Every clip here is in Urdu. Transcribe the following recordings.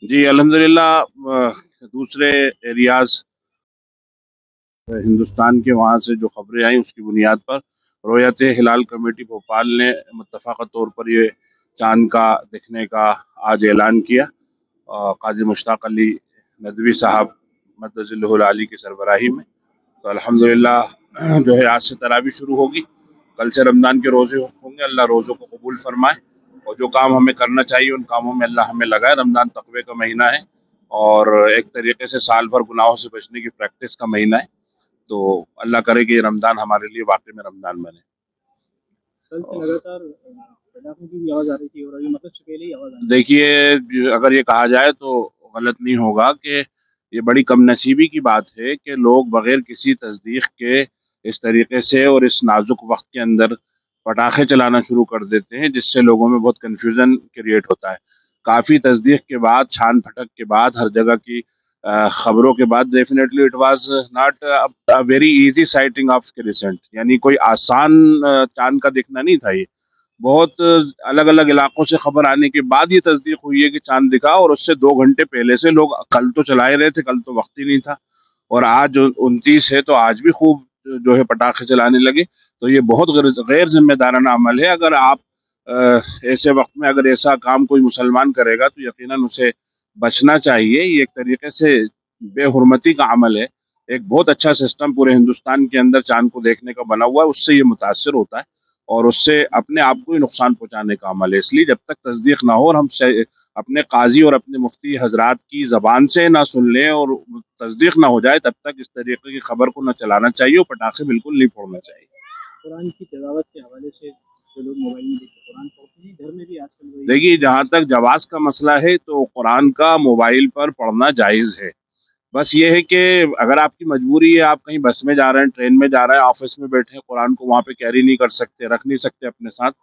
جی الحمدللہ، دوسرے ایریاز ہندوستان کے وہاں سے جو خبریں آئیں اس کی بنیاد پر رویت ہلال کمیٹی بھوپال نے متفقہ طور پر یہ چاند کا دیکھنے کا آج اعلان کیا۔ قاضی مشتاق علی ندوی صاحب مدظ اللہ العالی کی سربراہی میں، تو الحمدللہ جو ہے آج سے تراویح شروع ہوگی، کل سے رمضان کے روزے ہوں گے۔ اللہ روزوں کو قبول فرمائے، اور جو کام ہمیں کرنا چاہیے ان کاموں میں اللہ ہمیں لگائے۔ رمضان تقوی کا مہینہ ہے، اور ایک طریقے سے سال بھر گناہوں سے بچنے کی پریکٹس کا مہینہ ہے، تو اللہ کرے کہ یہ رمضان ہمارے لیے واقعی میں رمضان بنے۔ کل سے لگاتار پٹاخوں کی بھی آواز آ رہی تھی، اور ابھی مطلب سے پہلے ہی آواز آ رہی دیکھیے، اگر یہ کہا جائے تو غلط نہیں ہوگا کہ یہ بڑی کم نصیبی کی بات ہے کہ لوگ بغیر کسی تصدیق کے اس طریقے سے اور اس نازک وقت کے اندر پٹاخے چلانا شروع کر دیتے ہیں، جس سے لوگوں میں بہت کنفیوژن کریٹ ہوتا ہے۔ کافی تصدیق کے بعد، چھان پھٹک کے بعد، ہر جگہ کی خبروں کے بعد، definitely it was not very easy sighting of crescent, یعنی کوئی آسان چاند کا دکھنا نہیں تھا۔ یہ بہت الگ الگ علاقوں سے خبر آنے کے بعد یہ تصدیق ہوئی ہے کہ چاند دکھا، اور اس سے 2 گھنٹے پہلے سے لوگ کل تو چلا ہی رہے تھے، کل تو وقت ہی نہیں تھا، اور آج 29 ہے تو آج بھی خوب جو ہے پٹاخے چلانے لگے۔ تو یہ بہت غیر ذمہ دارانہ عمل ہے۔ اگر آپ ایسے وقت میں اگر ایسا کام کوئی مسلمان کرے گا تو یقیناً اسے بچنا چاہیے۔ یہ ایک طریقے سے بے حرمتی کا عمل ہے۔ ایک بہت اچھا سسٹم پورے ہندوستان کے اندر چاند کو دیکھنے کا بنا ہوا ہے، اس سے یہ متاثر ہوتا ہے، اور اس سے اپنے آپ کو ہی نقصان پہنچانے کا عمل ہے۔ اس لیے جب تک تصدیق نہ ہو اور ہم اپنے قاضی اور اپنے مفتی حضرات کی زبان سے نہ سن لیں اور تصدیق نہ ہو جائے، تب تک اس طریقے کی خبر کو نہ چلانا چاہیے، اور پٹاخے بالکل نہیں پھوڑنا چاہیے۔ قرآن کی تلاوت کے حوالے سے جو لوگ موبائل میں دیکھ کے قرآن پڑھتے ہیں، گھر میں بھی آج کل وہی دیکھیے، جہاں تک جواز کا مسئلہ ہے تو قرآن کا موبائل پر پڑھنا جائز ہے۔ بس یہ ہے کہ اگر آپ کی مجبوری ہے، آپ کہیں بس میں جا رہے ہیں، ٹرین میں جا رہے ہیں، آفس میں بیٹھے ہیں، قرآن کو وہاں پہ کیری نہیں کر سکتے، رکھ نہیں سکتے اپنے ساتھ،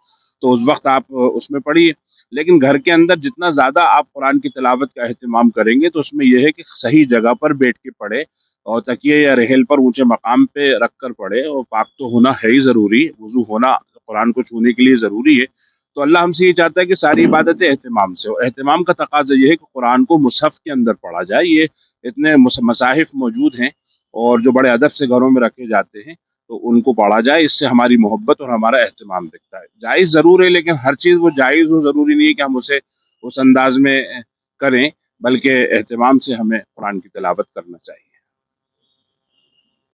تو اس وقت آپ اس میں پڑھیے۔ لیکن گھر کے اندر جتنا زیادہ آپ قرآن کی تلاوت کا اہتمام کریں گے تو اس میں یہ ہے کہ صحیح جگہ پر بیٹھ کے پڑھے، اور تکیے یا رحل پر اونچے مقام پہ رکھ کر پڑھے، اور پاک تو ہونا ہے ہی ضروری، وضو ہونا قرآن کو چھونے کے لیے ضروری ہے۔ تو اللہ ہم سے یہ چاہتا ہے کہ ساری عبادتیں اہتمام سے ہو۔ اہتمام کا تقاضا یہ ہے کہ قرآن کو مصحف کے اندر پڑھا جائے۔ یہ اتنے مصاحف موجود ہیں اور جو بڑے ادب سے گھروں میں رکھے جاتے ہیں، تو ان کو پڑھا جائے۔ اس سے ہماری محبت اور ہمارا اہتمام دکھتا ہے۔ جائز ضرور ہے، لیکن ہر چیز وہ جائز ہو ضروری نہیں ہے کہ ہم اسے اس انداز میں کریں، بلکہ اہتمام سے ہمیں قرآن کی تلاوت کرنا چاہیے۔